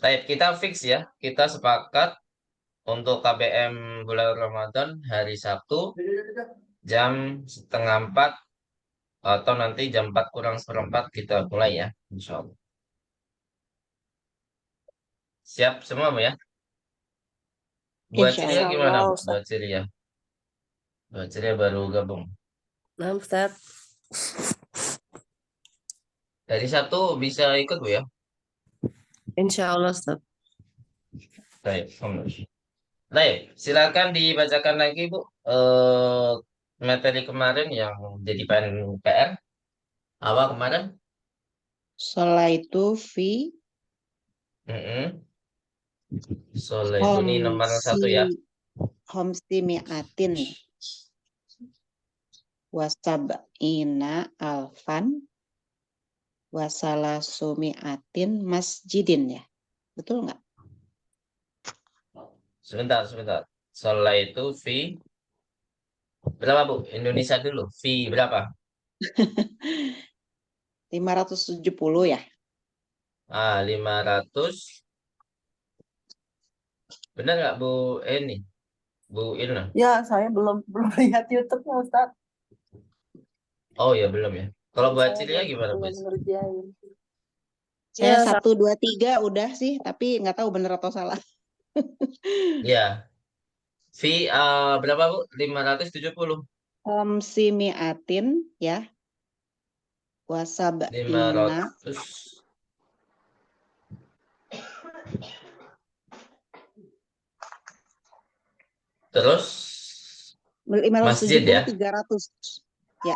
Baik, kita fix ya. Kita sepakat untuk KBM bulan Ramadan hari Sabtu jam setengah 4 atau nanti jam 4 kurang seperempat kita mulai ya. Insya Allah. Siap semua Bu ya? Buat Insya Cilia Allah. gimana Bu? Ustaz. Buat Cilia. Buat Cilia baru gabung. Nah, Ustaz. Dari Sabtu bisa ikut Bu ya? Insya Allah, Ustaz. Baik, alhamdulillah. Baik, silakan dibacakan lagi Bu. Materi kemarin yang jadi PR. Awal kemarin. Sholat itu fi Mm-mm. Soleh itu ini nomor 1 homsi ya. homsi mi'atin wasab'ina alfan wasalasu mi'atin masjidin ya. Betul nggak? Sebentar. Soleh itu fee berapa Bu? Indonesia dulu. Fee berapa? 570 ya. 500. Benar nggak Bu ini? Bu Irna? Ya, saya belum lihat YouTube-nya, Ustaz. Oh ya belum ya. Kalau buat Saya Cilia gimana Bu? belum ngerjain. Saya Ya, 1, 2, 3 udah sih, tapi nggak tahu bener atau salah. Ya. Fee berapa Bu? 570. Homsi mi'atin ya. Wasab'ina 500. Terus masjid 570 ya. 300 ya.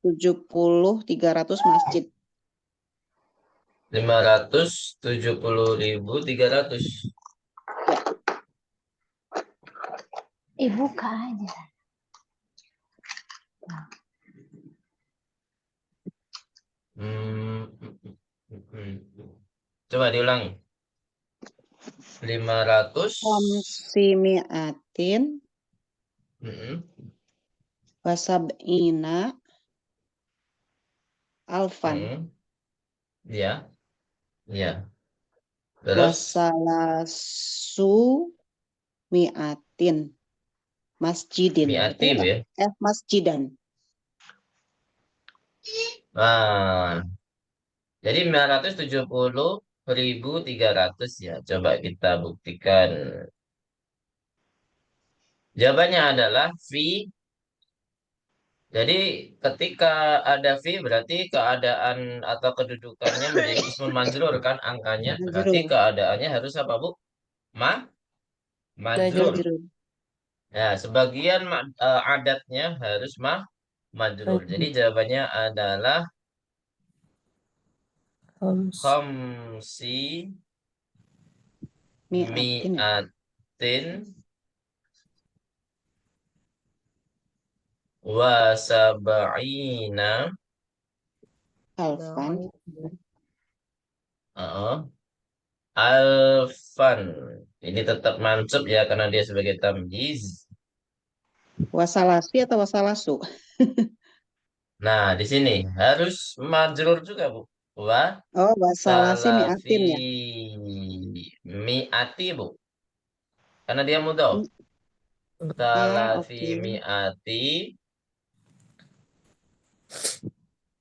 570 300 masjid. 570.300. Buka aja. Coba diulangi. 500. Homsi mi'atin wasab'ina alfan Ya. Ya. Terus wasalasu mi'atin masjidin. miati Betul Bu nggak? ya. Masjidan. Jadi 570.300 ya. Coba kita buktikan. Jawabannya adalah fee. Jadi ketika ada fee berarti keadaan atau kedudukannya menjadi ismun majrur kan angkanya. Berarti Majrur. keadaannya harus apa Bu? Majrur. Majrur. Ya, sebagian adatnya harus majrur. Jadi jawabannya adalah khamsi Mi'atin ya. mi'atin wa sab'ina Alfan alfan. Ini tetap mansub ya karena dia sebagai tamyiz. wasalasi atau wasalasu? Nah, di sini harus majrur juga, Bu. Wa Oh, wasalasi salafi mi'atin ya. mi'ati, Bu. Karena dia mudhof. Salafi Oke.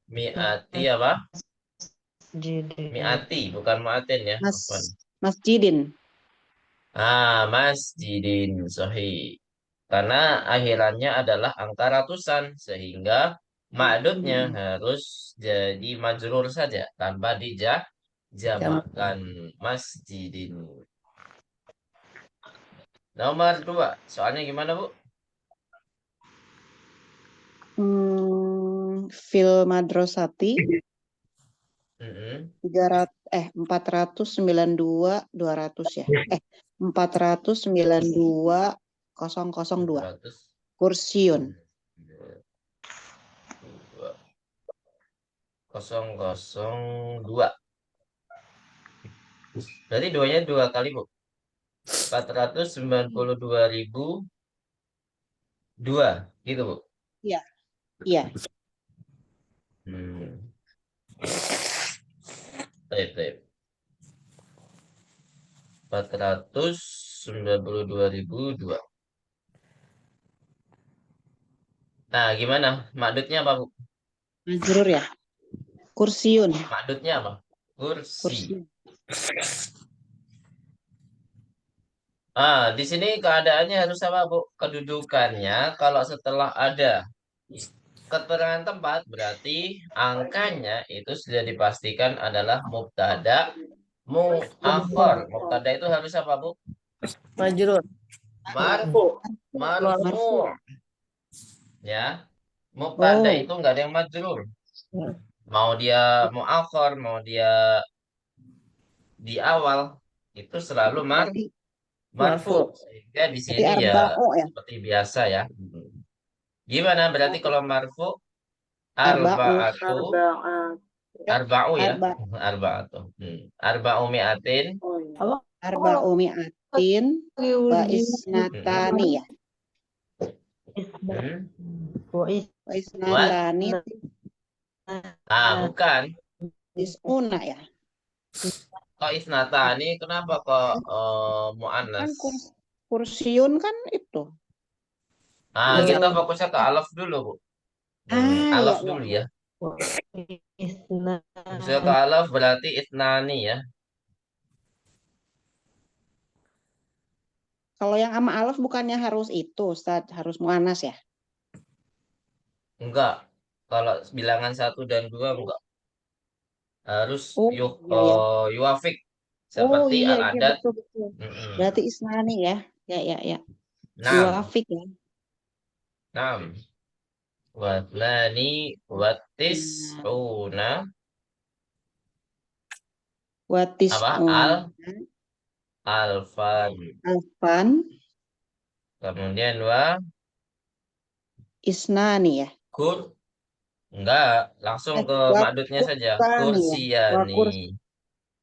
mi'ati apa? Mi'ati, bukan mu'atin ya. Afwan. Masjidin. Masjidin sahih. Karena akhirannya adalah angka ratusan sehingga ma'dudnya harus jadi majrur saja tanpa dijamakan masjidin. Nomor 2, soalnya gimana Bu? Fil madrasati 492 200 ya. 492 002 kursiun. 002. Berarti duanya 2 kali Bu. 492.002 gitu Bu. Iya. Iya. Baik. 492.002. Nah, gimana? Makdutnya apa, Bu? Majrur ya. Kursiun. Makdutnya apa? Kursi. Kursi. Di sini keadaannya harus apa, Bu? Kedudukannya kalau setelah ada keterangan tempat berarti angkanya itu sudah dipastikan adalah mubtada muakhar. Mubtada itu harus apa, Bu? Majrur. Marfu. Marfu. Marfu. Ya. Mubtada Oh, itu nggak ada yang majrur. Ya. Mau dia muakhar, mau dia di awal itu selalu berarti marfu. Marfu. Sehingga di berarti sini ya arba'o ya. seperti biasa ya. Gimana berarti kalau marfu? Arba'u. Arba'atu. Arba'u ya. Arba Arba'atu. Arba'u mi'atin. Apa? arba'u mi'atin wa Mm-mm. isnatani ya. Hmm. Wa What? isnatani Bukan. tis'una ya. Kok isnatani? Kenapa kok Kan mu'annas? kursiun kan itu. Kita Ya. fokusnya ke alaf dulu, Bu. Ah, Alaf ya, dulu ya. ya. Fokusnya ke alaf berarti isnani ya. Kalau yang sama alaf bukannya harus itu, Ustaz, harus muannas ya? Enggak. Kalau bilangan 1 dan 2 enggak. Harus Oh, iya ya. yuafik. Oh, Seperti iya, iya, al-adat. betul, betul. Mm-mm. Berarti isnani ya. Ya, ya, ya. Nam. Yuafik ya. Nam. Wathlani watis'una. Apa? Watis'un Alfan. alfan Kemudian isnani ya. kur. Enggak. Langsung ke makdutnya saja. Wakursani ya. Kursiani.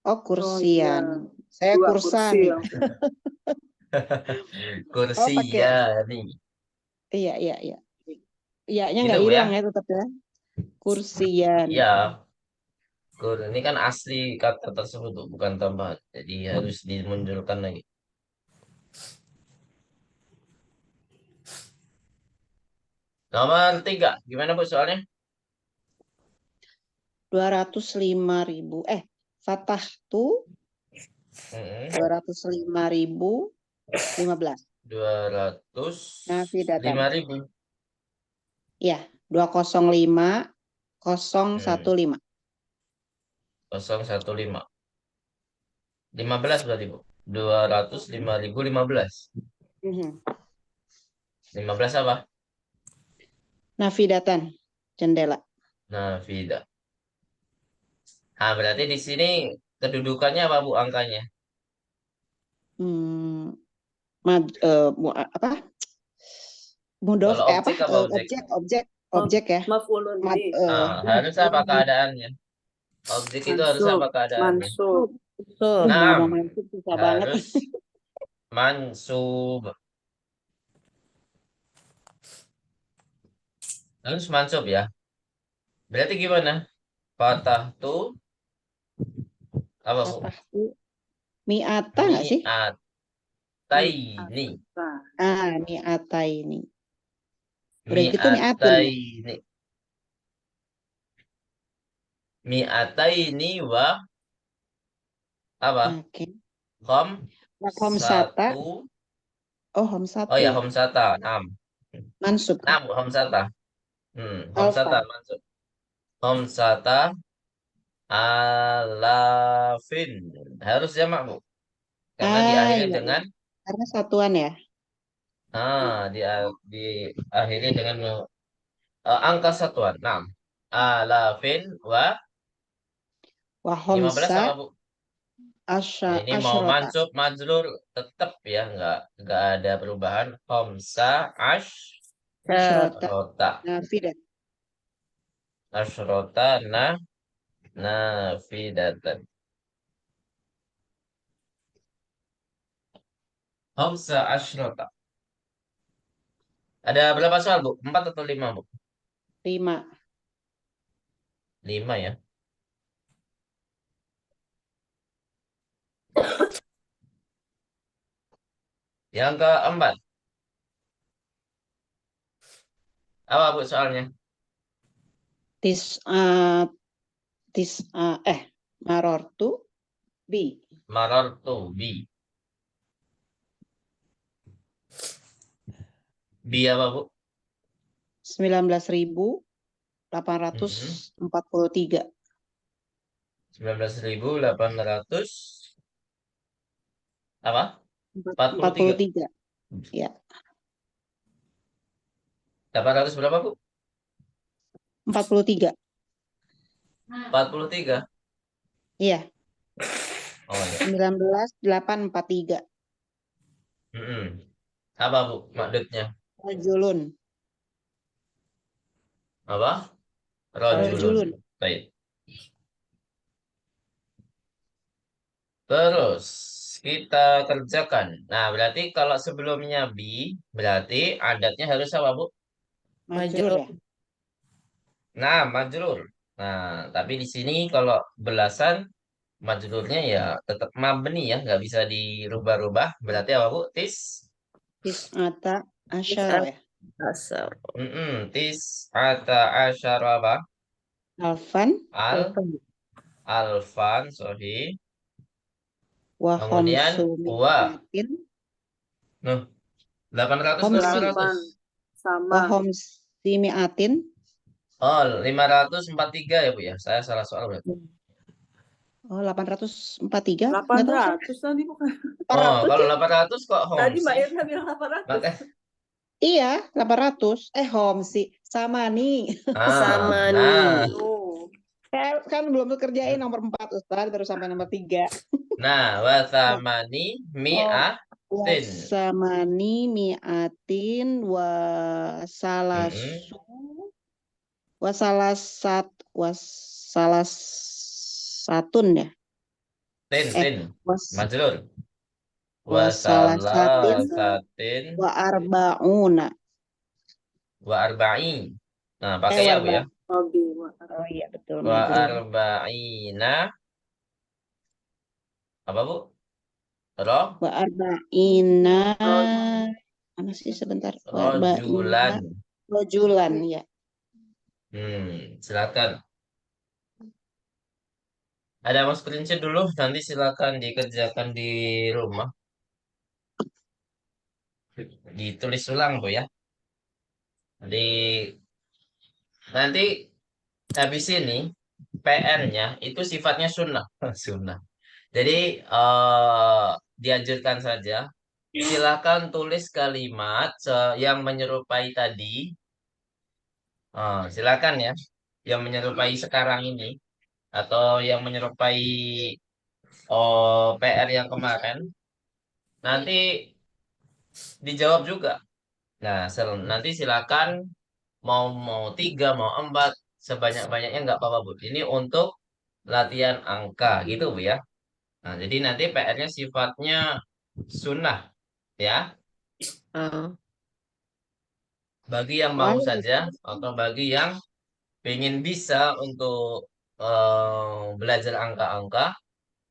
Oh, kursian. Saya kursani. Oh, pakai. Kursiyani. Iya, iya, iya. Iya-nya Gitu, nggak Bu ya. hilang ya tetap ya. Kursian. Iya. Ini kan asli kata tersebut, Bu, bukan tambahan. Jadi harus dimunculkan lagi. Nomor 3. Gimana, Bu, soalnya? 205.000. Fatah tuh Mm-mm. 205.015. 205.000. Ya, 205.015. 015. 15 berarti, Bu. 205.015. Mhm. 15 apa? Nafidatan, jendela. Nafidah. Berarti di sini kedudukannya apa, Bu, angkanya? Hmm, apa? Kalau objek apa objek? Objek ya. Maf'ulun Mad, bih. Harus apa keadaannya? Objek itu harus apa keadaannya? Mansub. ngomong Naam, mansub susah banget. harus mansub. Harus mansub ya. Berarti gimana? Fatah tuh apa, Bu? Fatah tuh mi'ata nggak sih? Mi'ataini. Mi'ata ini. Udah gitu mi'atun ya. Mi'ataini. Mi'ataini wa apa? Oke. Khom Homsata. satu. Oh, Oh homsatu ya, ya. homsata. Nam. Mansub. Nam, homsata. Homsata, Alfa. mansub. Homsata alafin. Harus jamak, Bu. Karena diakhiri Iya, iya. dengan Karena satuan ya. diakhiri dengan angka satuan. 6. Alafin wa 15 Wahomsa apa, Bu? Ini mau asyrota. mansub majrur tetap ya, nggak ada perubahan. Khamsa Asyrota. asyrota. Nafidat. Asyrota nafidatan. Khamsa asyrota. Ada berapa soal, Bu? 4 atau 5, Bu? 5. 5 ya. Yang keempat, apa Bu soalnya? Tis tis marortu bi Marartu bi. Bi apa Bu? 19.843. 19.800 apa? 43. 43. Ya, 800 berapa Bu? 43. 43. Iya, Oh ya. 19.843. Apa Bu maksudnya? Rojulun. Apa? Rajulun. Rojulun. Baik. Terus kita kerjakan. Nah, berarti kalau sebelumnya bi, berarti adatnya harus apa, Bu? Majrur ya. Nah, majrur. Nah, tapi di sini kalau belasan majrurnya ya tetap mabni ya, nggak bisa dirubah-rubah. Berarti apa, Bu? Tis'ata asyara ya. Asar. Tis ata asyara apa? Alfan Al alfan, sorry. wa Kemudian khamsu wa. mi'atin Nuh, 800 ke khamsi 500. Sama. wa khamsi mi'atin. Oh, 543 ya, Bu ya. Saya salah soal berarti. Oh, 843. Delapan Enggak tahu saya. ratus tadi bukan. Oh, 800 kalau ya? 800 kok Tadi Mbak homsi? Irna bilang 800. Maka, Iya, 800. Homsi sama nih. Sama nah, nih. Oh. Kan belum kerjain nomor 4 Ustaz, baru sampai nomor 3. nah, Nah, wasamani oh, mi'atin. wasamani mi'atin Mm-mm. wasalasatun ya. Tin. Was, Majrur. wasalasatin Wasalasatin wa arbauna. wa arba'i. Nah, pakai ya, Bu Warba. ya. Hobi. Oh iya betul Wa majrur. arba'ina. Apa, Bu? Roh, Wa arba'ina. Mana sih sebentar? Wa arba'ina rojulan. rojulan ya. Silakan. Ada mau screenshot dulu, nanti silakan dikerjakan di rumah. Ditulis ulang, Bu ya. Jadi nanti habis ini PR-nya itu sifatnya sunnah. Sunnah. Jadi dianjurkan saja. Silakan tulis kalimat yang menyerupai tadi. Silakan ya. Yang menyerupai sekarang ini atau yang menyerupai PR yang kemarin. Nanti dijawab juga. Nah, nanti silakan mau 3, mau 4, sebanyak-banyaknya nggak apa-apa, Bu. Ini untuk latihan angka gitu, Bu ya. Nah, jadi nanti PR-nya sifatnya sunnah ya. Ah. Bagi yang mau Boleh, saja Ustaz. atau bagi yang pengen bisa untuk belajar angka-angka.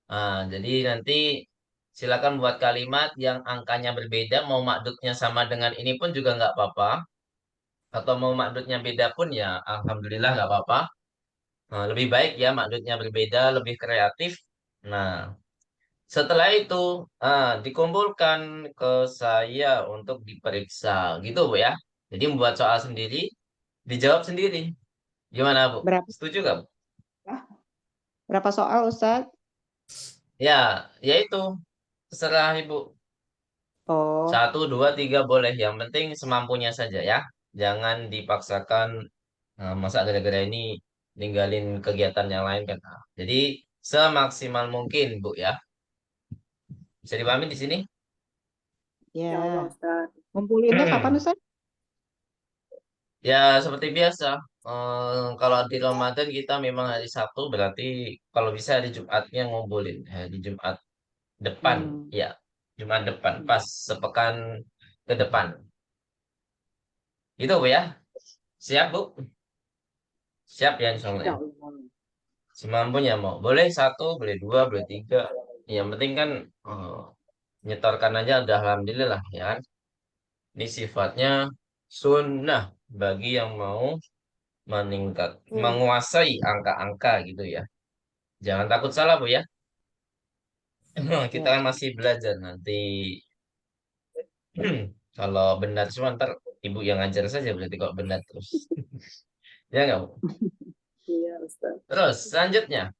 Nah, jadi nanti silakan buat kalimat yang angkanya berbeda, mau makdudnya sama dengan ini pun juga nggak apa-apa. Atau mau makdudnya beda pun ya, alhamdulillah nggak apa-apa. Nah, lebih baik ya makdudnya berbeda, lebih kreatif. Nah, setelah itu dikumpulkan ke saya untuk diperiksa, gitu Bu ya. Jadi membuat soal sendiri, dijawab sendiri. Gimana Bu? Berapa Setuju nggak Bu? berapa soal Ustaz? Ya, ya itu terserah Ibu. Oh, 1, 2, 3 boleh. Yang penting semampunya saja ya. Jangan dipaksakan. Masa gara-gara ini ninggalin kegiatan yang lain kan. Jadi semaksimal mungkin Bu ya. Bisa dipahami di sini? Ya Allah ya. Ustaz. Ngumpulinnya kapan Ustaz? Ya, seperti biasa. Kalau di Ramadan kita memang hari Sabtu, berarti kalau bisa hari Jumatnya ngumpulin. Hari Jumat depan, Hmm. ya. Jumat depan, pas sepekan ke depan. Gitu, Bu ya. Siap, Bu? Siap ya, insya Allah Ya ya. Allah. Semampunya mau. Boleh 1, boleh 2, boleh 3. Yang penting kan Nyetorkan aja udah alhamdulillah ya kan. Ini sifatnya sunnah bagi yang mau menguasai angka-angka gitu ya. Jangan takut salah Bu ya. Kita Ya. kan masih belajar nanti. Kalau benar semua ntar ibu yang ngajar saja berarti kok benar terus. Ya nggak Bu? Iya, Ustaz. Terus selanjutnya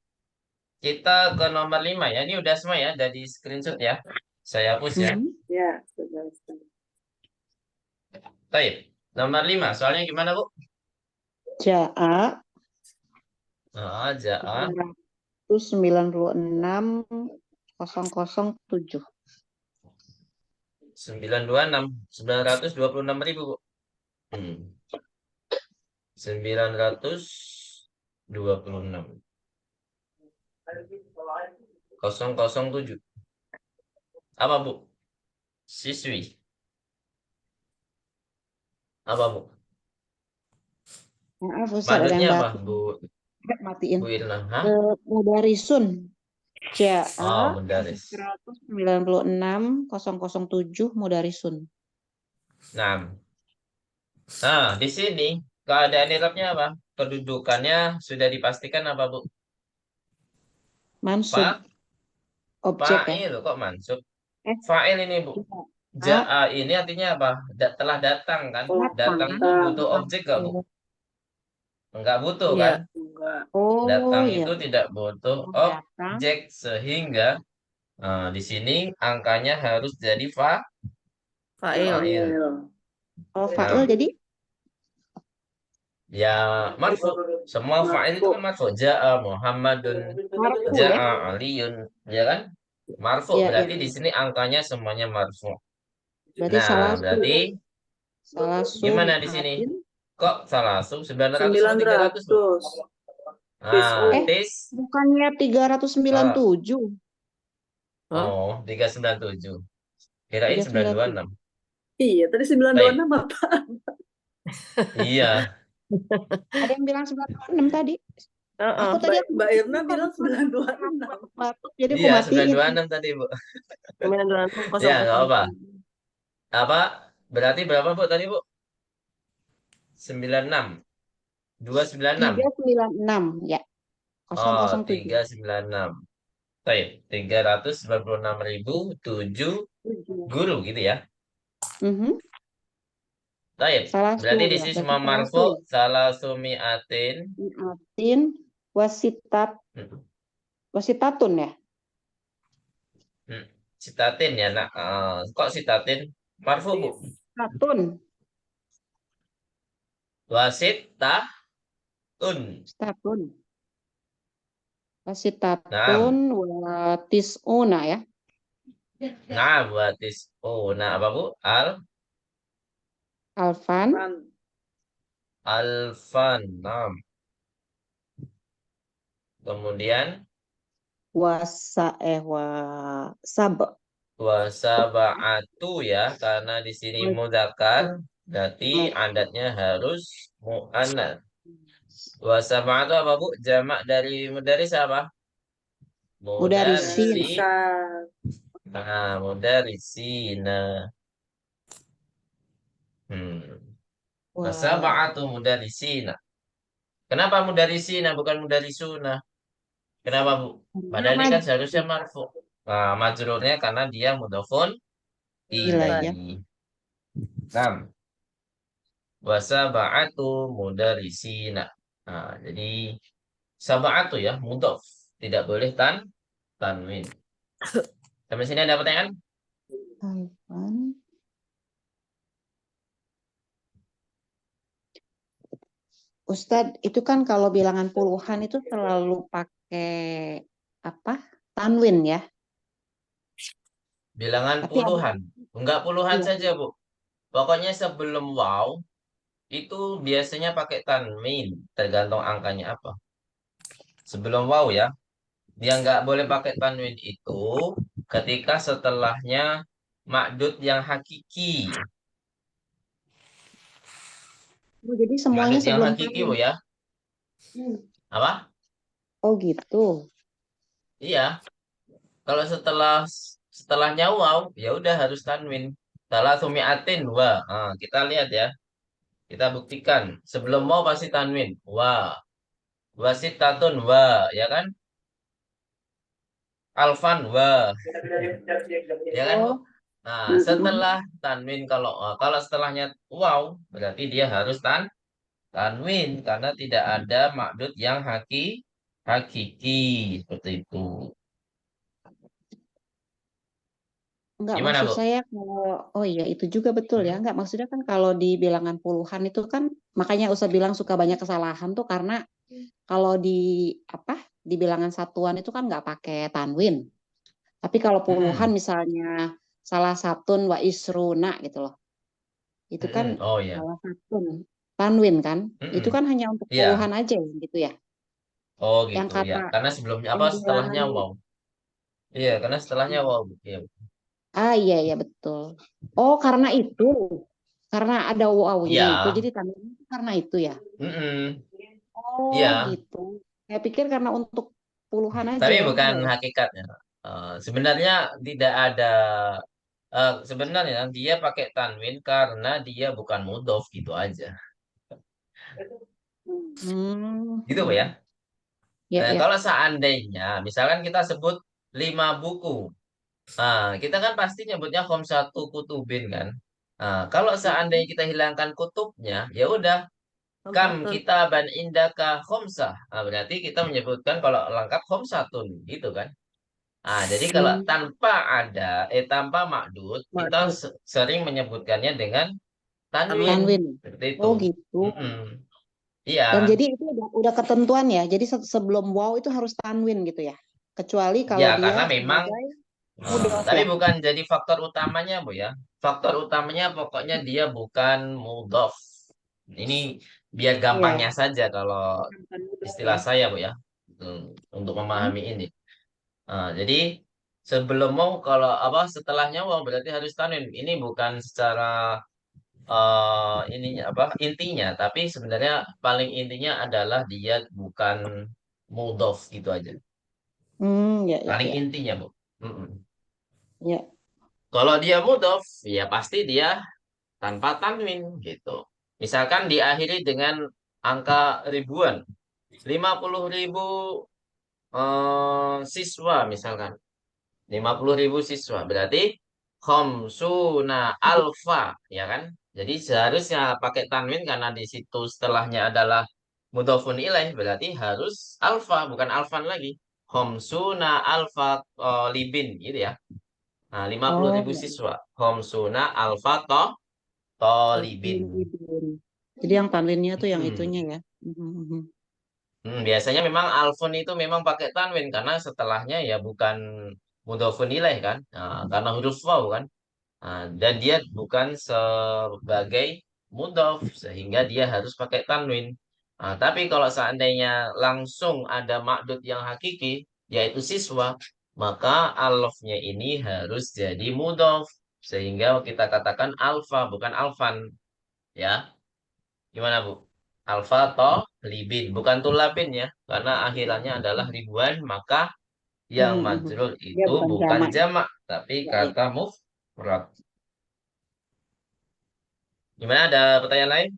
kita ke nomor 5 ya. Ini udah semua ya, udah di screenshot ya. Saya hapus ya. Mhm. Ya, sudah, Ustaz. Baik. Nomor 5 soalnya gimana Bu? Ja'a Ja'a 996.007. 926 926.000 Bu. 926 007. Apa Bu? Siswi. Apa Bu? Maaf Ustaz, ada yang Madutnya apa batuk. Bu? Matiin. Bu Irna? Hah? Mudarisun. Oh, Ja'a Mudaris. 996.007 Mudarisun. Nah, di sini keadaan Irabnya apa? Kedudukannya sudah dipastikan apa Bu? Mansub. Objek ya. Fa'il kok mansub? Eh, Fa'il ini Bu. Ja'a Ja'a ini artinya apa? Telah datang kan? Datang itu butuh objek gak Bu? Enggak butuh Iya. kan? Enggak. Oh Datang ya. itu tidak butuh Datang. objek sehingga di sini angkanya harus jadi Fa'il. fa'il. Oh Nah, fa'il jadi ya marfu. Semua fa'il itu kan marfu. Ja'a Muhammadun, marfu ya. ja'a Aliyun, ya kan? Marfu Iya, berarti iya. di sini angkanya semuanya marfu. Berarti Nah, berarti salah su gimana di sini? mi'atin. Kok salah? 900 atau 300 Bu? 900. Nah, tis. Bukannya 397. Oh, 397. Kirain 397. 926. Iya, tadi Baik. 926 apa? Iya. Ada yang bilang 926 tadi. Aku tadi Mbak Irna bilang 926. batuk jadi aku Iya, matiin. 926 tadi, Bu. 926 Ya, nggak apa. Apa? Berarti berapa, Bu, tadi, Bu? 96. 296. 396 ya. Oh, 007. 396. Baik, 396.007 guru gitu ya. Baik, Salah berarti di ya. sini Berarti semua salah marfu, salah sumiatin. Mi'atin wasitatun ya. Sitatin ya, nak. Kok sitatin? Marfu, Bu. Tatun. Wasitatun. Statun. Wasitatun watisuna ya. Nah, batis. Nah apa Bu? Alfan. Alfan. Nah. Kemudian wasab. wasaba'atu ya, karena di sini mudzakkar, berarti adatnya harus mu'annas. Wasaba'atu apa Bu? Jamak dari mudaris apa? Mudarisin. Nah, mudarisina. Wasaba'atu mudarisina. Kenapa mudarisina bukan mudarisuna? Kenapa Bu? Padahal ini kan seharusnya marfu. Nah, majrurnya karena dia mudhofun ilaihi. 6. Wasaba'atu mudarisina. Nah, jadi sab'atu ya, mudhof. Tidak boleh tanwin. Sampai sini ada pertanyaan? Alfan. Ustadz, itu kan kalau bilangan puluhan itu selalu pakai apa? Tanwin ya. Bilangan Tapi puluhan. Enggak puluhan Iya. saja, Bu. Pokoknya sebelum waw itu biasanya pakai tanwin, tergantung angkanya apa. Sebelum waw ya. Dia nggak boleh pakai tanwin itu ketika setelahnya makdud yang hakiki. Jadi semuanya Makdud yang sebelum hakiki, tanwin. Bu ya. Apa? Oh gitu. Iya. Kalau setelah setelahnya waw, ya udah harus tanwin. Salah sumiatin wa. Nah, kita lihat ya. Kita buktikan. Sebelum waw pasti tanwin. Wa. Wasitatun wa, ya kan? Alfan wa, ya kan, Bu? Oh, Nah, Mm-mm. setelah tanwin kalau setelahnya waw, berarti dia harus tanwin karena tidak ada makdud yang hakiki seperti itu. enggak, Gimana, maksud Bu? saya kalau, oh iya itu juga betul ya. Hmm? Enggak, maksudnya kan kalau di bilangan puluhan itu kan, makanya Ustadz bilang suka banyak kesalahan tuh karena kalau di apa, di bilangan satuan itu kan nggak pakai tanwin. Tapi kalau puluhan Mm-mm. misalnya salah satun wa isruna gitu loh. Itu kan Mm-mm. Oh ya. salah satun tanwin kan. Itu Mm-mm. kan hanya untuk Iya. puluhan aja gitu ya. Oh Yang gitu ya. kata Karena sebelumnya yang apa bilangan setelahnya waw. Iya, karena setelahnya waw, Bu. Iya. iya iya betul. Oh, karena itu. Karena ada wawunya itu. Iya. Jadi tanwin itu karena itu ya. Mm-mm. Oh, Iya. gitu. Saya pikir karena untuk puluhan aja Tapi ya, bukan enggak ya? hakikatnya. Sebenarnya tidak ada. Sebenarnya dia pakai tanwin karena dia bukan mudhof gitu aja. Hmm, Gitu, Bu ya. ya ya. Kalau seandainya, misalkan kita sebut 5 buku. Nah, kita kan pasti nyebutnya satu kutubin kan. Nah, kalau seandainya kita hilangkan kutubnya, ya udah kam Hamzatun. kita ban indaka khomsah. Nah, berarti kita menyebutkan kalau lengkap khomsatun gitu kan. Nah, jadi kalau Hmm, tanpa makdud, kita Waduh. sering menyebutkannya dengan tanwin. Tanwin. tanwin. Seperti itu. Oh, gitu. Mm-mm. Iya, Dan jadi itu udah ketentuan ya. Jadi sebelum wow itu harus tanwin gitu ya. Kecuali ya kalau karena dia memang, sebagai mudhof tapi ya. bukan jadi faktor utamanya, Bu ya. Faktor utamanya pokoknya dia bukan mudhof. Ini biar Iya, gampangnya saja kalau bukan mudhof istilah ya. saya, Bu ya, untuk Hmm. memahami ini. Jadi sebelum mau kalau apa setelahnya wow berarti harus tanwin. Ini bukan secara ininya apa intinya, tapi sebenarnya paling intinya adalah dia bukan mudhof gitu aja. Ya ya Paling ya. intinya, Bu. Mm-mm. Ya. Kalau dia mudhof, ya pasti dia tanpa tanwin gitu. Misalkan diakhiri dengan angka ribuan, 50.000 siswa misalkan. 50.000 siswa. Berarti khamsuna alfa, ya kan? Jadi seharusnya pakai tanwin karena di situ setelahnya adalah mudhofun ilaih, berarti harus alfa, bukan alfan lagi. Khamsuna alfa libin, gitu ya. Nah, lima puluh Oh, ribu ya. siswa. Khamsuna alfa tolibin. Libin. Jadi yang tanwinnya tuh yang itunya Hmm. ya. Mhm. Biasanya memang alfun itu memang pakai tanwin karena setelahnya ya bukan mudhofun ilaih kan. Nah, karena huruf waw kan. Nah, dan dia bukan sebagai mudhof sehingga dia harus pakai tanwin. Nah, tapi kalau seandainya langsung ada makdud yang hakiki yaitu siswa, maka alofnya ini harus jadi mudhof sehingga kita katakan alfa bukan alfan ya. Gimana, Bu? Alfa atau libin bukan tulabin ya karena akhirannya adalah ribuan maka yang Mhm. majrur Dia itu bukan bukan jamak. jamak tapi Ya, ya. kata mufrad. Gimana, ada pertanyaan lain?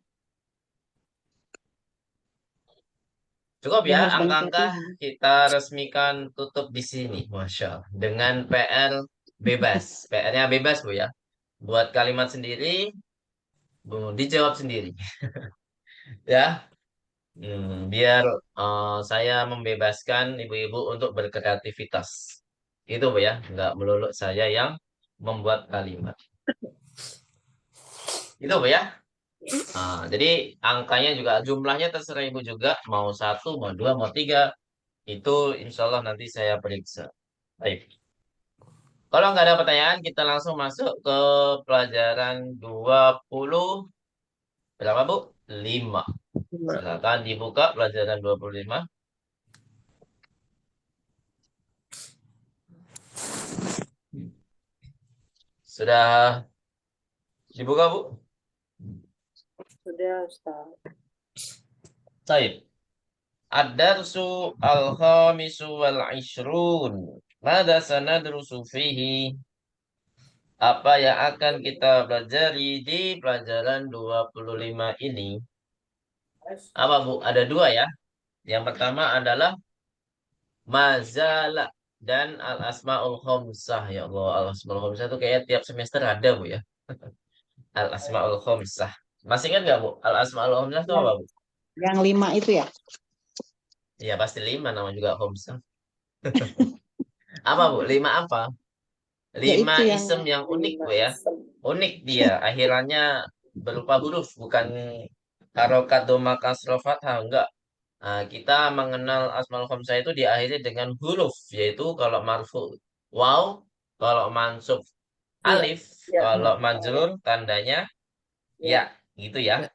Cukup Dia ya, harus banyak angka-angka latihan. kita resmikan tutup di sini. Masya Allah. Dengan PR bebas. PR-nya bebas, Bu ya. Buat kalimat sendiri, Bu, dijawab sendiri. Ya, biar saya membebaskan ibu-ibu untuk berkreativitas. Itu, Bu ya. Nggak melulu saya yang membuat kalimat. Itu, Bu ya. Jadi angkanya juga jumlahnya terserah ibu juga. Mau satu, mau dua, mau tiga. Itu insya Allah nanti saya periksa. Baik. Kalau nggak ada pertanyaan, kita langsung masuk ke pelajaran 20 berapa, Bu? 5. Silakan dibuka pelajaran 25. Sudah dibuka, Bu? Sudah, Ustaz. Baik. Ad-darsu al-khamisu wal ishrun. Mada sanadrusu fihi? apa yang akan kita pelajari di pelajaran 25 ini? Apa, Bu? Ada dua ya. Yang pertama adalah mazala dan al-asmaul khamsah. Ya Allah, al-asmaul khamsah itu kayak tiap semester ada, Bu ya. Al-asmaul khamsah. Masih ingat nggak, Bu? Al-asmaul khamsah itu Yang, apa, Bu? yang 5 itu ya? Ya pasti 5, nama juga khamsah. Apa, Bu? 5 apa? Ya 5 itu yang isim yang unik, Bu ya. Unik dia, akhirannya berupa huruf, bukan harokat doma kasroh fathah, enggak. Nah, kita mengenal asmaul khamsah itu diakhiri dengan huruf, yaitu kalau marfu waw, kalau mansub Iya. alif, Iya. kalau majrur tandanya ya, gitu ya. Ya.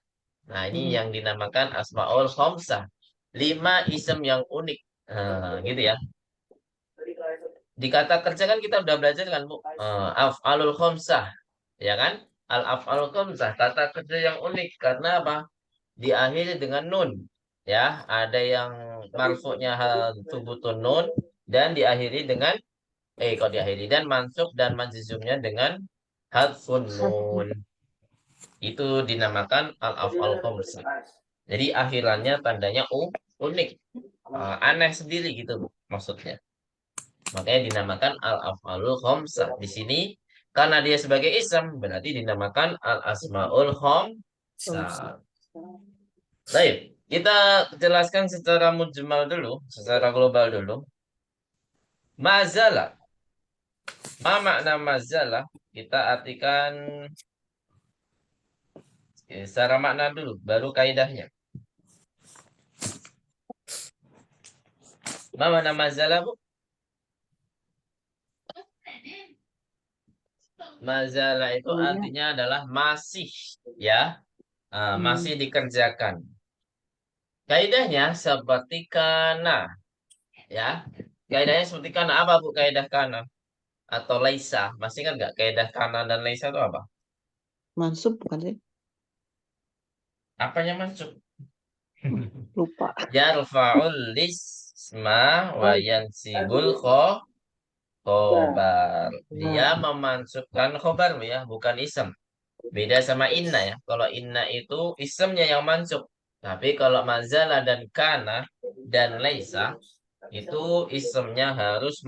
Nah, ini yang dinamakan asmaul khamsah. 5 isim yang unik. Nah, gitu ya. Di kata kerja kan kita udah belajar kan, Bu. Af'alul khamsah, ya kan? Al-af'alul khamsah, kata kerja yang unik karena apa? Diakhiri dengan nun, ya. Ada yang marfu'nya thubutun nun dan diakhiri dengan kok diakhiri dan mansub dan majzumnya dengan hadfun nun. Itu dinamakan al-af'al khamsah. Jadi akhirannya tandanya unik. Aneh sendiri gitu, Bu, maksudnya. Makanya dinamakan al-af'alul khamsah. Di sini karena dia sebagai ism berarti dinamakan al-asmaul khamsah. Baik, kita jelaskan secara mujmal dulu, secara global dulu. Mazalah. Ma makna mazalah? Kita artikan secara makna dulu, baru kaidahnya. Ma makna mazalah, Bu? Mazalah itu Iya. artinya adalah masih, ya. Masih dikerjakan. Kaidahnya seperti kana, ya. Kaidahnya seperti kana apa, Bu? Kaidah kana atau laisa? Masih ingat nggak kaidah kana dan laisa itu apa? Mansub bukan sih? Apanya masuk? Lupa. Yarfa'ul lisma wa yansibul khobar. Dia memansubkan khobar, ya, bukan isem. Beda sama inna, ya. Kalau inna itu isemnya yang mansub. Tapi kalau mazala dan kana dan laisa itu isemnya harus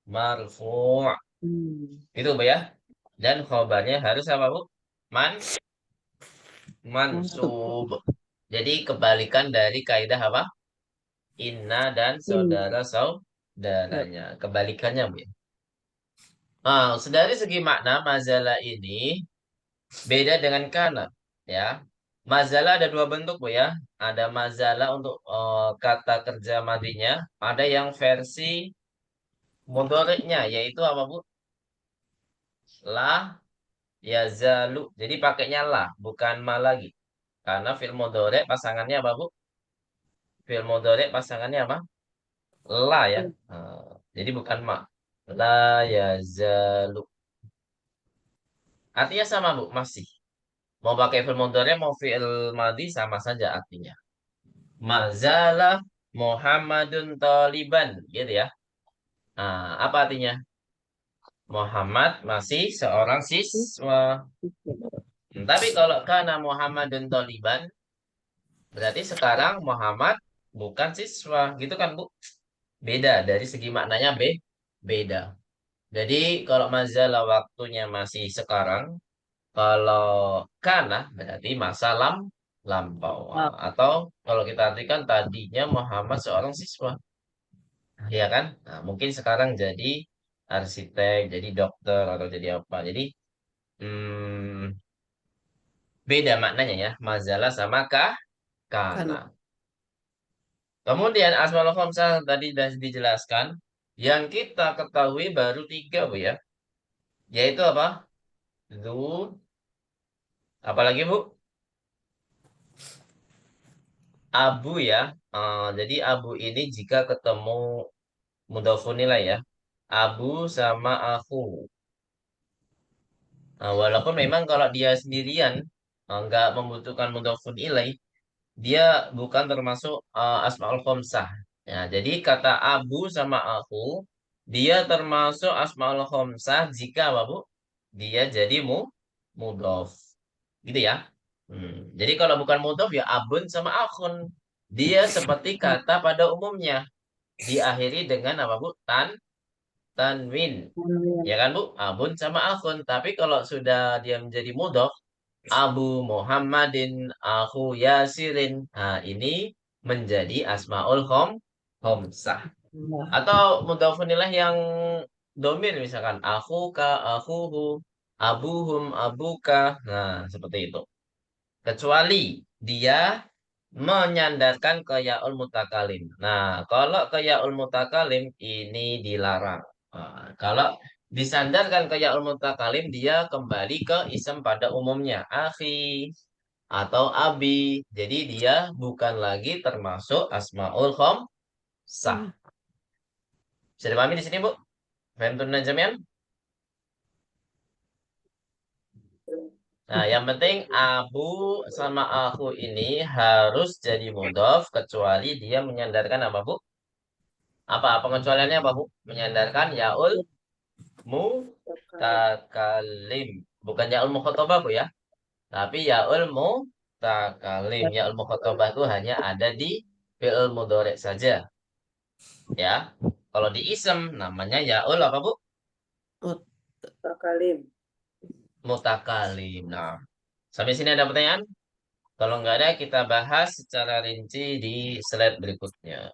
marfu'. Itu, Bu ya. Dan khobarnya harus apa, Bu? Mansub. Mansub. Jadi kebalikan dari kaidah apa? Inna dan saudara-saudaranya. Kebalikannya, Bu. Dari segi makna, mazalah ini beda dengan kana. Ya. Mazalah ada dua bentuk, Bu ya. Ada mazalah untuk kata kerja madinya. Ada yang versi mudhari'nya, yaitu apa, Bu? La yazalu. Jadi pakainya la, bukan ma lagi. Karena fi'il mudhari' pasangannya apa, Bu? Fi'il mudhari' pasangannya apa? La, ya. Jadi bukan ma. La yazalu. Artinya sama, Bu, masih. Mau pakai fi'il mudhari', mau fi'il madi sama saja artinya. Mazala Muhammadun taliban, gitu ya. Apa artinya? Muhammad masih seorang siswa. Tapi kalau kana Muhammadun taliban, berarti sekarang Muhammad bukan siswa, gitu kan, Bu? Beda dari segi maknanya, beda. Jadi kalau mazala waktunya masih sekarang, kalau kana berarti masa lampau. Atau kalau kita artikan tadinya Muhammad seorang siswa, ya kan? Nah, mungkin sekarang jadi arsitek, jadi dokter atau jadi apa. Jadi hmm, beda maknanya, ya, mazala sama kana. Kan. Kemudian asmaul khamsah tadi sudah dijelaskan. Yang kita ketahui baru 3, Bu ya. Yaitu apa? Zu. Apalagi, Bu? Abu, ya. Jadi abu ini jika ketemu mudhofun ilaih, ya. Abu sama aku. Walaupun memang kalau dia sendirian nggak membutuhkan mudhofun ilaih, dia bukan termasuk asmaul khamsah. Ya, jadi kata abu sama aku dia termasuk asmaul khamsah jika apa, Bu? dia jadi mudhof. Gitu ya. Jadi kalau bukan mudhof ya abun sama akhun. Dia seperti kata pada umumnya. Diakhiri dengan apa, Bu? Tanwin. Ya kan, Bu? Abun sama akhun. Tapi kalau sudah dia menjadi mudhof, Abu Muhammadin, Aku Yasirin. Nah, ini menjadi asmaul khomsah. Atau mudhofun ilaih yang domir misalkan akhuka, akhuhu, abuhum, abuka. Nah, seperti itu. Kecuali dia menyandarkan ke yaul mutakalim. Nah, kalau ke yaul mutakalim ini dilarang. Nah, kalau disandarkan ke yaul mutakalim dia kembali ke isem pada umumnya. Akhi atau abi. Jadi dia bukan lagi termasuk asmaul khomsah. Bisa dipahami di sini, Bu? Fahimtum jami'an? Nah, yang penting abu sama aku ini harus jadi mudhof kecuali dia menyandarkan apa, Bu? Apa pengecualiannya apa, Bu? Menyandarkan yaul mutakalim. Bukan yaul mukhatabah, Bu ya. Tapi yaul mutakalim. Yaul mukhatabah itu hanya ada di fi'il mudhari saja, ya. Kalau di isem namanya yaul apa, Bu? Mutakalim. Mutakalim. Nah, sampai sini ada pertanyaan? Kalau nggak ada, kita bahas secara rinci di slide berikutnya.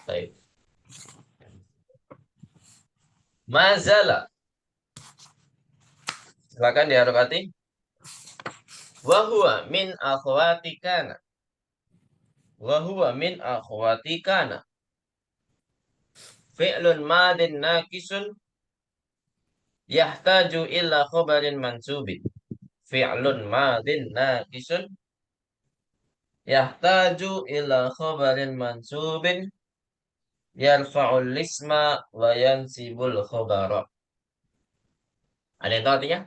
Baik. Mazala. Silakan diharokati. Wahuwa min akhwatikana. Wahuwa min akhwatikana. Fi'lun madin nakisun. Yahtaju illa khobarin mansubin. Fi'lun madin nakisun. Yahtaju illa khobarin mansubin. Yarfa'ul lisma wa yansibul khobara. Ada yang tahu artinya?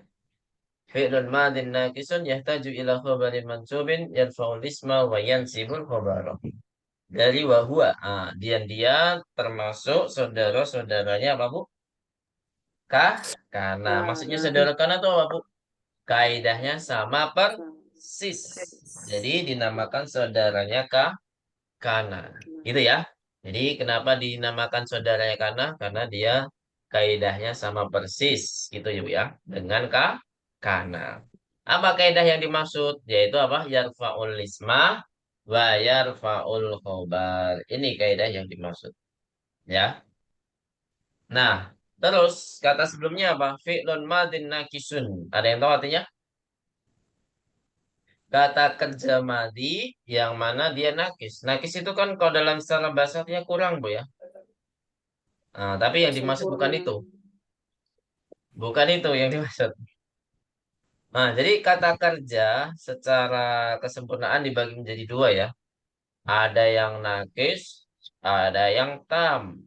Fi'lun madin naqisun yahtaju ila khabarin mansubin yarfa'ul isma wa yansibul khabara. Dari wahua. Dia termasuk saudara-saudaranya apa, Bu? Karena. Maksudnya saudara karena itu apa, Bu? Kaidahnya sama persis. Jadi dinamakan saudaranya karena. Gitu ya. Jadi kenapa dinamakan saudaranya karena dia kaidahnya sama persis gitu ya, dengan karena. Apa kaidah yang dimaksud? Yaitu apa? Yarfa'ul isma wa yarfa'ul khobar. Ini kaidah yang dimaksud. Ya. Nah, terus kata sebelumnya apa? Fi'lun madin nakisun. Ada yang tahu artinya? Kata kerja madi yang mana dia nakis. Nakis itu kan kalau dalam istilah bahasa artinya kurang, Bu ya. Nah, tapi yang dimaksud bukan itu. Bukan itu yang dimaksud. Nah, jadi kata kerja secara kesempurnaan dibagi menjadi dua ya. Ada yang nakis, ada yang tam.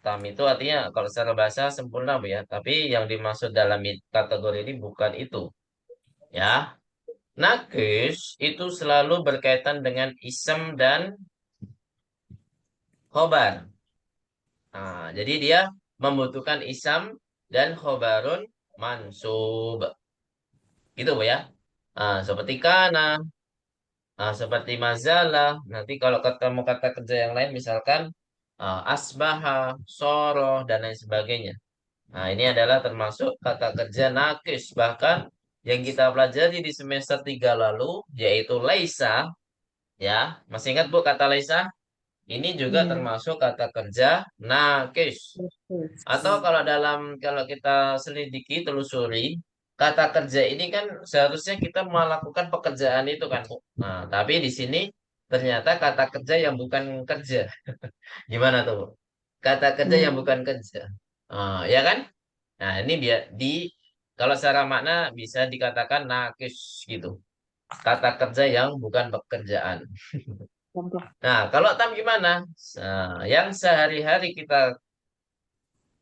Tam itu artinya kalau secara bahasa sempurna, Bu ya. Tapi yang dimaksud dalam kategori ini bukan itu. Ya. Nakis itu selalu berkaitan dengan isem dan khobar. Nah, jadi dia membutuhkan isam dan khobarun mansub. Gitu, Bu ya. Seperti kana, seperti mazalah. Nanti kalau ketemu kata kerja yang lain, misalkan asbaha, soroh, dan lain sebagainya. Nah, ini adalah termasuk kata kerja nakis. Bahkan yang kita pelajari di semester 3 lalu, yaitu laisa. Ya, masih ingat, Bu, kata laisa? Ini juga termasuk kata kerja nakis. Atau kalau kita selidiki, telusuri, kata kerja ini kan seharusnya kita melakukan pekerjaan itu kan, Bu. Nah, tapi di sini ternyata kata kerja yang bukan kerja. Gimana tuh, Bu? Kata kerja yang bukan kerja. Ya kan? Nah, ini kalau secara makna bisa dikatakan nakis gitu. Kata kerja yang bukan pekerjaan. Nah, kalau tam gimana? Yang sehari-hari kita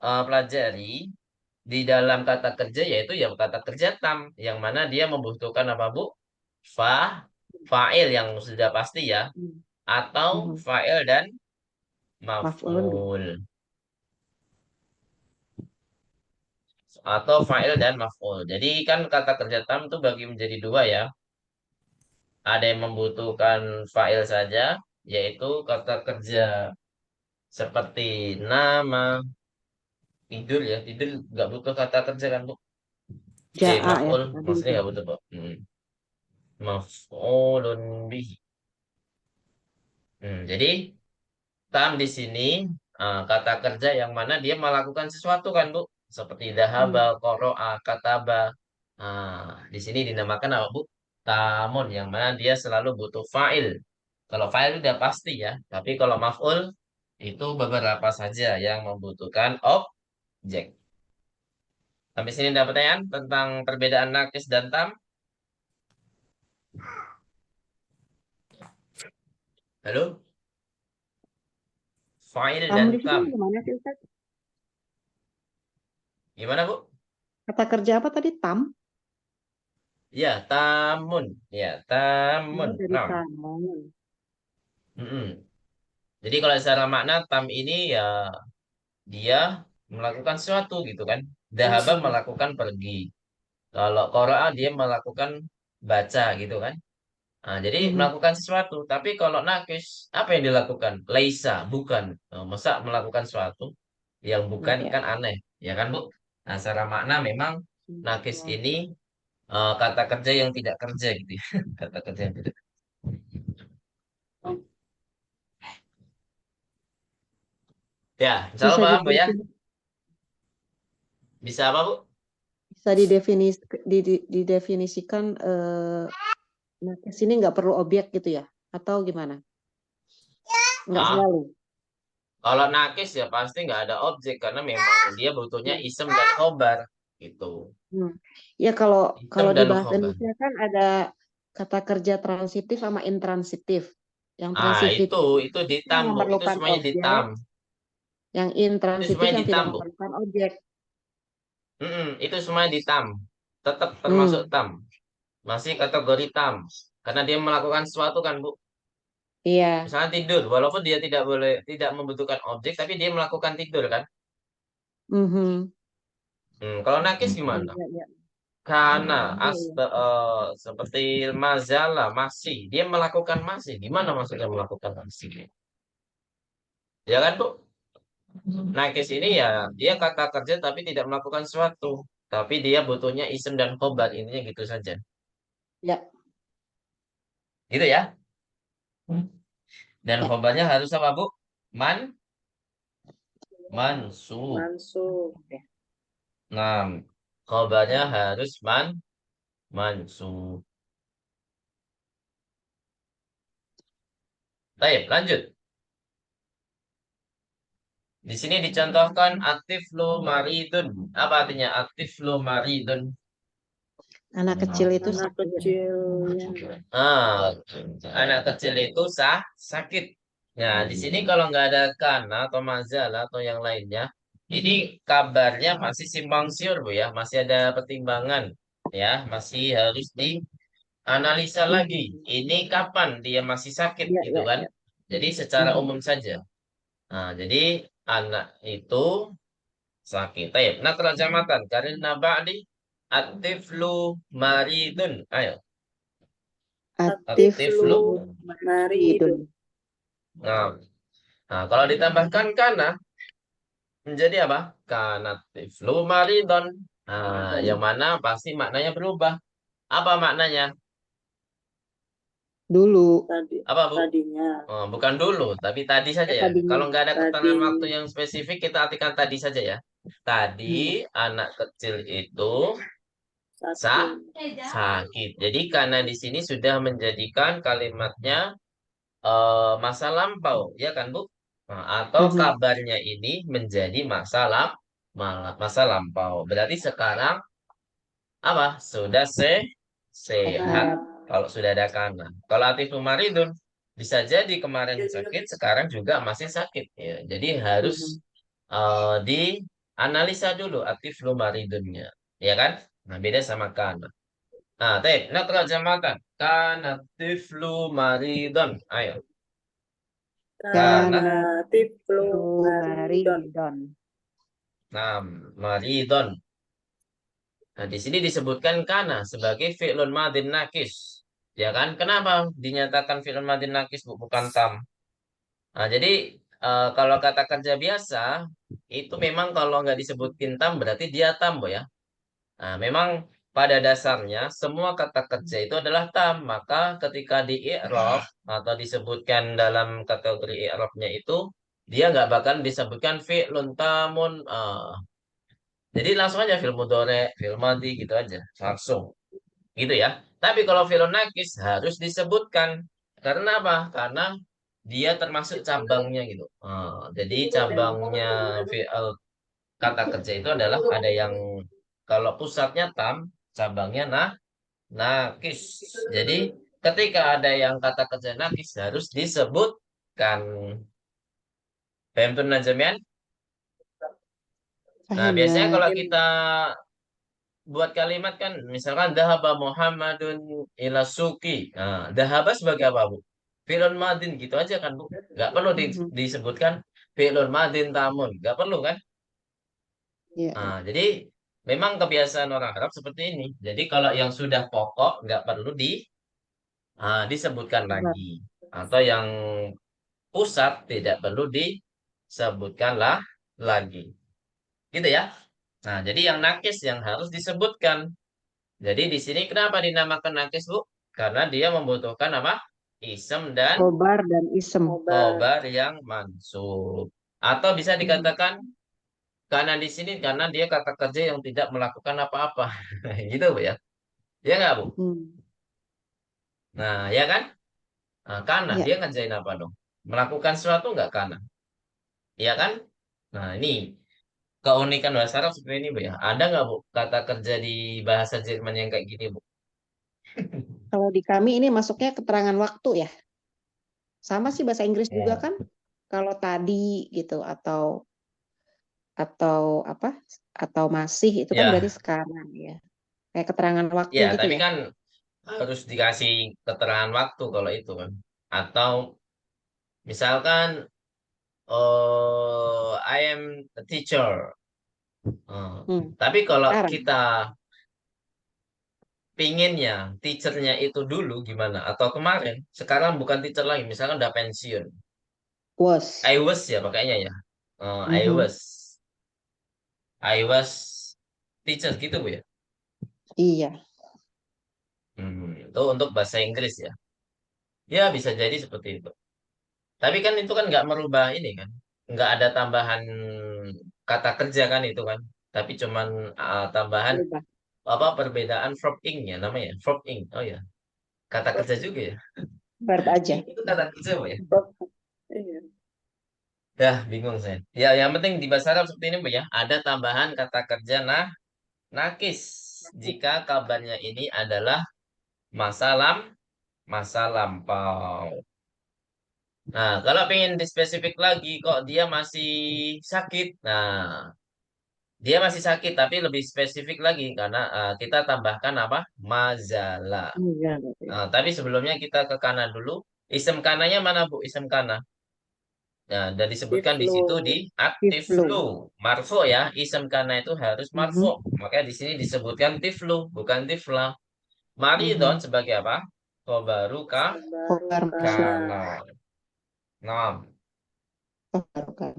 pelajari di dalam kata kerja yaitu ya kata kerja tam yang mana dia membutuhkan apa, Bu? Fa fa'il yang sudah pasti ya, atau fa'il dan Maf'ulun. maf'ul. atau fa'il dan maf'ul. Jadi kan kata kerja tam itu bagi menjadi dua ya. Ada yang membutuhkan fa'il saja, yaitu kata kerja seperti nama, tidur ya. Tidur nggak butuh kata kerja kan, Bu? Ja'a ya Maf'ul tadi maksudnya itu. nggak butuh, Bu. Maf'ulun bih. Jadi tam di sini kata kerja yang mana dia melakukan sesuatu kan, Bu? Seperti dahaba, Hmm. qara'a, kataba. Di sini dinamakan apa, Bu? Tamun, yang mana dia selalu butuh fa'il. Kalau fa'il udah pasti ya, tapi kalau maf'ul itu beberapa saja yang membutuhkan objek. Sampai sini ada pertanyaan tentang perbedaan nakis dan tam? Halo? Fa'il Tam dan di sini tam. gimana sih Ustaz? Gimana, Bu? Kata kerja apa tadi? Tam? Ya, tamun. Ya, tamun. Oh, dari Nah, tamun. mm-mm. Jadi kalau secara makna tam ini ya dia melakukan sesuatu gitu kan. Dahaba melakukan pergi. Kalau qara'a dia melakukan baca gitu kan. Jadi Mhm. melakukan sesuatu. Tapi kalau nakis apa yang dilakukan? Laisa, bukan. Masa melakukan sesuatu yang Ya, bukan ya. kan aneh, ya kan, Bu? Nah, secara makna memang nakis ini kata kerja yang tidak kerja gitu ya. Kata kerja yang tidak. Ya, insya Allah Bisa paham, Bu ya. didefinisikan, Bisa apa, Bu? bisa didefinisikan nah ke sini nggak perlu objek gitu ya? Atau gimana? Nggak Ah, selalu. kalau nakis ya pasti nggak ada objek karena memang dia butuhnya isem dan khobar gitu. Hmm. Ya kalau Isem kalau di dan bahasa khobar. Indonesia kan ada kata kerja transitif sama intransitif. Yang Ah, transitif itu itu yang ditam, Bu. Itu memerlukan semuanya objek, ditam. yang Itu intransitif semuanya yang tidak ditam, Bu. memerlukan objek. Itu semuanya ditam. Tetap termasuk Hmm. tam. Masih kategori tam. Karena dia melakukan sesuatu kan, Bu. Iya. Misalnya tidur, walaupun dia tidak membutuhkan objek, tapi dia melakukan tidur kan. Mhm. Kalau nakis gimana? Iya, iya. Karena Iya, iya. seperti mazala masih dia melakukan masih. Gimana maksudnya melakukan masih? Ya kan, Bu? Nakis ini ya dia kata kerja tapi tidak melakukan sesuatu. Tapi dia butuhnya isem dan khobar. Intinya gitu saja. Ya, Gitu ya. Dan ya. khobarnya harus apa, Bu? Man, mansub. Mansub. Oke. Nah, khobarnya harus mansub. Baik, lanjut. Di sini dicontohkan aktif lo maridun. Apa artinya aktif lo maridun? Anak kecil itu Anak sakit. kecilnya. Ah, anak kecil itu sakit. Nah, di sini kalau nggak ada kana atau mazalah atau yang lainnya, ini kabarnya masih simpang siur, Bu ya, masih ada pertimbangan, ya, masih harus dianalisa lagi. Ini kapan dia masih sakit, Ya, gitu ya, kan? ya. Jadi secara Mhm. umum saja. Nah, jadi anak itu sakit. Taib. Nah, terjemahkan. Karena ba'di at-tiflu maridun. Ayo. Aktif At-tiflu. hidun. Maridun. Nah, kalau ditambahkan kana menjadi apa? Kana tiflu maridun. Yang mana pasti maknanya berubah. Apa maknanya? Dulu. Tadi, Apa, Bu? tadinya. Bukan dulu, tapi tadi saja ya. Tadinya. Kalau nggak ada Tadi keterangan waktu yang spesifik, kita artikan tadi saja ya. Hmm. Tadi anak kecil itu sakit. sakit. Jadi karena di sini sudah menjadikan kalimatnya masa lampau, ya kan, Bu? Atau Mhm. kabarnya ini menjadi masa lampau. Berarti sekarang apa? Sudah sehat. Sehat. Kalau sudah ada kana. Kalau atif maridun bisa jadi kemarin sakit, sekarang juga masih sakit. Ya. Jadi harus Mhm. dianalisa dulu atif maridunnya, ya kan? Nah, beda sama kana. Nah, Teh, nak terjemahkan. Kana tiflu maridun. Ayo. Kana, Karena tiflu maridun. Maridon. nah, maridun. Nah, di sini disebutkan kana sebagai fi'lun madin nakis. Ya kan? Kenapa dinyatakan fi'lun madin nakis bukan tam? Nah, jadi kalau kata kerja biasa itu memang kalau nggak disebutin tam berarti dia tam, Bu ya. Nah, memang pada dasarnya semua kata kerja itu adalah tam. Maka ketika di i'rab atau disebutkan dalam kategori i'rabnya itu dia nggak bakal disebutkan fi'lun tamun. Jadi langsung aja fi'il mudhari, fi'il madhi gitu aja, langsung. Gitu ya. Tapi kalau fi'il nakis harus disebutkan. Karena apa? Karena dia termasuk cabangnya gitu. Jadi cabangnya fi'il kata kerja itu adalah ada yang kalau pusatnya tam, cabangnya nakis. Jadi ketika ada yang kata kerja nakis harus disebutkan. Paham tuh Najamian? Nah, Paham, biasanya Nak. kalau kita buat kalimat kan misalkan dahaba Muhammadun ila suki. Nah, dahaba sebagai apa, Bu? Fi'lun madin gitu aja kan, Bu. Nggak perlu Mhm. disebutkan fi'lun madin tamun. Nggak perlu kan? Iya, iya. Nah, jadi memang kebiasaan orang Arab seperti ini. Jadi kalau yang sudah pokok nggak perlu disebutkan Coba. lagi. Atau yang pusat tidak perlu disebutkanlah lagi. Gitu ya. Nah, jadi yang nakis yang harus disebutkan. Jadi di sini kenapa dinamakan nakis, Bu? Karena dia membutuhkan apa? Isem dan Khobar dan isem. Khobar. khobar yang mansub. Atau bisa dikatakan karena di sini karena dia kata kerja yang tidak melakukan apa-apa. Gitu, Bu ya. Ya nggak, Bu? Hmm. Nah, ya kan? Nah, karena Iya. dia ngerjain apa dong? Melakukan sesuatu nggak karena? Ya kan? Nah, ini keunikan bahasa Arab seperti ini, Bu ya. Ada nggak, Bu, kata kerja di bahasa Jerman yang kayak gini, Bu? Kalau di kami ini masuknya keterangan waktu ya. Sama sih bahasa Inggris juga Ya. kan. Kalau tadi gitu atau apa? Atau masih itu kan berarti Ya, sekarang ya. Kayak keterangan waktu ya, gitu tapi ya. kan harus dikasih keterangan waktu kalau itu kan. Atau misalkan, oh, I am a teacher. Oh. Hmm. Tapi kalau Sekarang. kita pinginnya teachernya itu dulu gimana? Atau kemarin, sekarang bukan teacher lagi, misalkan udah pensiun. Was. I was ya pakainya ya. Mhm. I was teacher gitu, Bu ya. Iya. Itu untuk bahasa Inggris ya. Ya bisa jadi seperti itu. Tapi kan itu kan nggak merubah ini kan. Nggak ada tambahan kata kerja kan itu kan. Tapi cuman tambahan Berubah. apa perbedaan verb ing ya namanya. Verb ing. Oh ya. Kata kerja juga ya. Verb aja. Itu kata kerja Pak ya. Iya. Ya bingung saya. Ya yang penting di bahasa Arab seperti ini Pak ya. Ada tambahan kata kerja nakis. Jika kabarnya ini adalah masa lampau. Nah, kalau pengen dispesifik lagi kok dia masih sakit. Nah, dia masih sakit, tapi lebih spesifik lagi karena kita tambahkan apa? Mazalah. Iya, gitu ya. Tapi sebelumnya kita ke kanan dulu. Isem kananya mana, Bu? Isem kana. Nah, dan disebutkan di situ di Tiflu. aktif Tiflu. lu. Marfo ya. Isem kana itu harus marfo. Mhm. Makanya di sini disebutkan tiflu, bukan tifla. Maridon Mhm. sebagai apa? Khobaru Baru Khobar maksud. kana. kana. Nah, Khobar kan.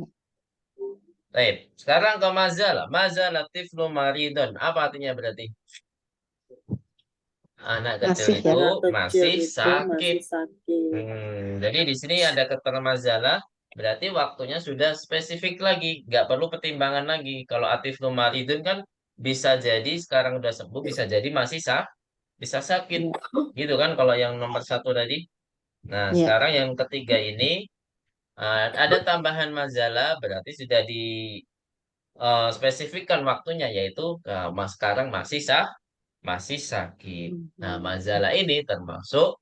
baik. Sekarang ke mazalah. Mazalah tiflu maridon. Apa artinya berarti? Anak kecil Masih ya. itu Anak kecil masih itu sakit. masih sakit. Jadi di sini ada keterangan mazalah, berarti waktunya sudah spesifik lagi, nggak perlu pertimbangan lagi. Kalau atif numaridun kan bisa jadi sekarang udah sembuh, bisa jadi masih bisa sakit, Iya. gitu kan? Kalau yang nomor satu tadi. Nah, Iya. sekarang yang ketiga ini ada tambahan mazalah, berarti sudah di spesifikkan waktunya, yaitu mas sekarang masih sakit. Nah, Mhm. mazalah ini termasuk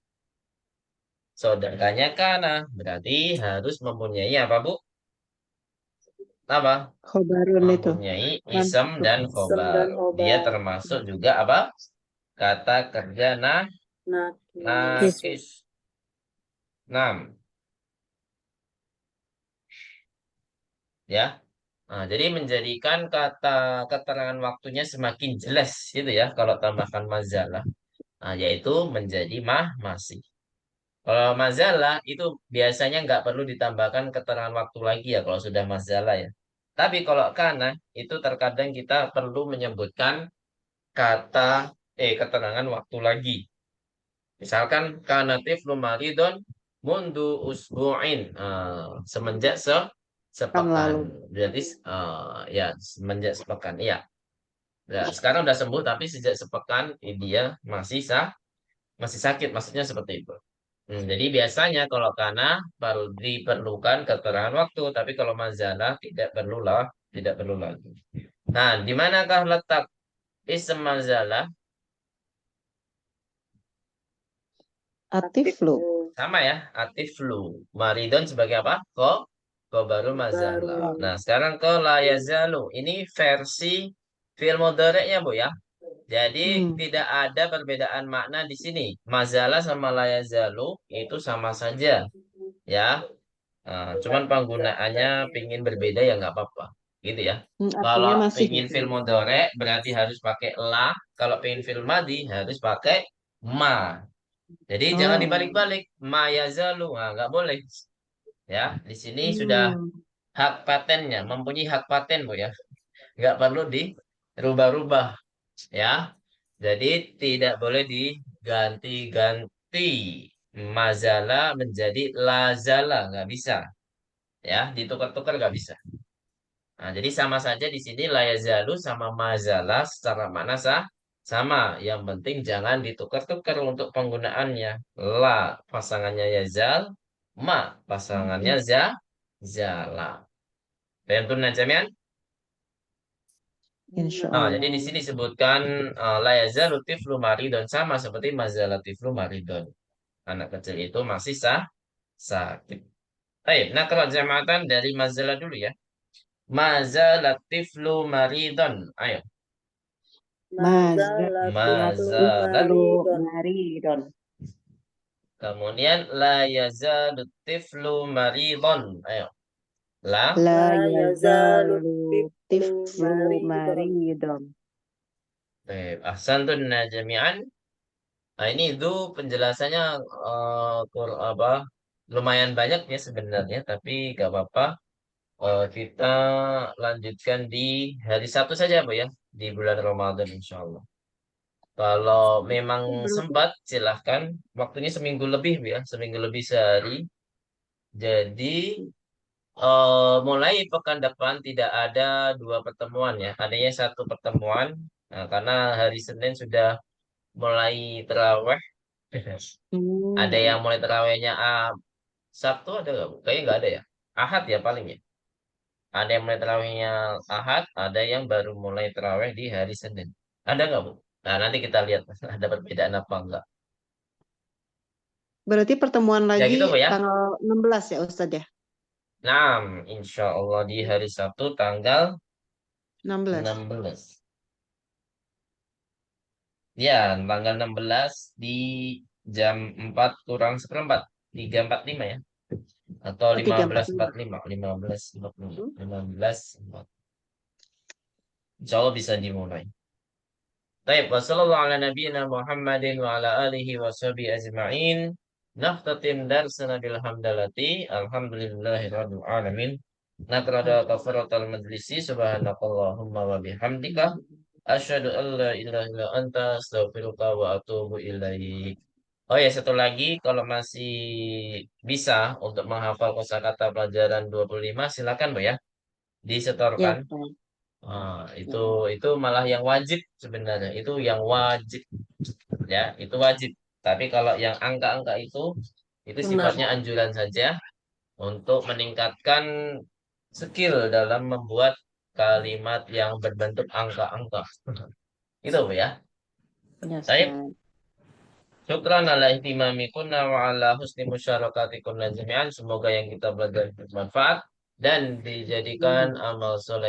saudaranya kana, berarti harus mempunyai apa, Bu? Apa? Khobarun itu. Mempunyai isem Mansub. dan Sem khobar. dan Dia hobar. termasuk juga apa? Kata kerja Nakis. nakis. 6. Ya. Nah, jadi menjadikan kata keterangan waktunya semakin jelas gitu ya kalau tambahkan mazalah. Nah, yaitu menjadi masih. Kalau mazalah itu biasanya nggak perlu ditambahkan keterangan waktu lagi ya kalau sudah mazalah ya. Tapi kalau kana itu terkadang kita perlu menyebutkan kata keterangan waktu lagi. Misalkan kana tiflu maridon mundu usbu'in. Semenjak Kan sepekan. lalu. Berarti ya semenjak sepekan. Iya. Ya, sekarang udah sembuh tapi sejak sepekan dia masih sakit. Maksudnya seperti itu. Jadi biasanya kalau kana baru diperlukan keterangan waktu, tapi kalau mazalah tidak perlu lagi. Nah, di manakah letak ism mazalah? Atiflu. Sama ya, atiflu. Maridon sebagai apa? Ko baru mazalah. Baru. Nah, sekarang ke la yazalu. Ini versi fi'il mudhari'nya, Bu ya. Jadi tidak ada perbedaan makna di sini. Mazalah sama la yazalu itu sama saja, ya. Cuman penggunaannya pingin berbeda ya nggak apa-apa, gitu ya. Artinya Kalau masih pingin gitu. fil mudhari berarti harus pakai la. Kalau pingin fil madi harus pakai ma. Jadi jangan Oh. dibalik-balik. Ma yazalu, nggak boleh. Ya, di sini sudah Hmm. hak patennya, mempunyai hak paten Bu ya. Nggak perlu dirubah-rubah ya. Jadi tidak boleh diganti-ganti. Mazala menjadi lazala, nggak bisa. Ya, ditukar-tukar nggak bisa. Nah, jadi sama saja di sini la yazalu sama mazala secara makna sama. Yang penting jangan ditukar-tukar untuk penggunaannya. La pasangannya yazal, ma pasangannya zala. Paham tuh Najamian? Insya Jadi di Allah. sini disebutkan la yazalu tiflu maridon sama seperti mazala tiflu maridon. Anak kecil itu masih sakit. Baik, nah kalau jamatan dari mazala dulu ya. Mazala tiflu maridon. Ayo. Mazalatiflu Mazalat. maridon. Maridon. Kemudian la yazalu tiflu maridon. Ayo. La. La La yazalu yazalutiflu tiflu maridon. maridon. Baik, ahsantun jami'an. Nah, ini itu penjelasannya apa lumayan banyak ya sebenarnya, tapi gak apa-apa. Kita lanjutkan di hari Sabtu saja, Bu ya, di bulan Ramadan insya Allah. Kalau memang sempat, silahkan. Waktunya seminggu lebih, Bu ya, seminggu lebih sehari. Jadi mulai pekan depan tidak ada dua pertemuan ya, adanya satu pertemuan. Nah, karena hari Senin sudah mulai terawih. Ada yang mulai terawihnya Sabtu ada nggak, Bu? Kayaknya nggak ada ya. Ahad ya paling ya. Ada yang mulai terawihnya Ahad, ada yang baru mulai terawih di hari Senin. Ada nggak, Bu? Nah, nanti kita lihat ada perbedaan apa enggak. Berarti pertemuan Ya lagi gitu, Bu ya. tanggal 16 ya Ustadz ya? Nah, insya Allah di hari Sabtu tanggal 16. 16. Ya, tanggal 16 di jam 4 kurang seperempat. 3.45 ya. Atau Oh, 3.45. 15.45. 15.45. 15.45. Insya Allah bisa dimulai. Baik, wassalamualaikum ala nabiyina Muhammadin wa ala alihi wa sahbihi ajma'in. Naftatim darsana bilhamdalati. Alhamdulillahi rabbil alamin. Nakrada kafaratal majlisi. Subhanakallahumma wa bihamdika. Asyhadu an la ilaha illa anta astaghfiruka wa atubu ilaik. Oh ya, satu lagi, kalau masih bisa untuk menghafal kosakata pelajaran 25, silakan Bu ya, Ya, disetorkan. Pak. Itu malah yang wajib sebenarnya. Itu yang wajib ya, itu wajib. Tapi kalau yang angka-angka itu sifatnya anjuran saja untuk meningkatkan skill dalam membuat kalimat yang berbentuk angka-angka. Itu Bu ya. Ya, Baik. Ustadz. Syukran ala ihtimamikunna wa ala husni musyarakatikunna jami'an. Semoga yang kita belajar bermanfaat dan dijadikan amal soleh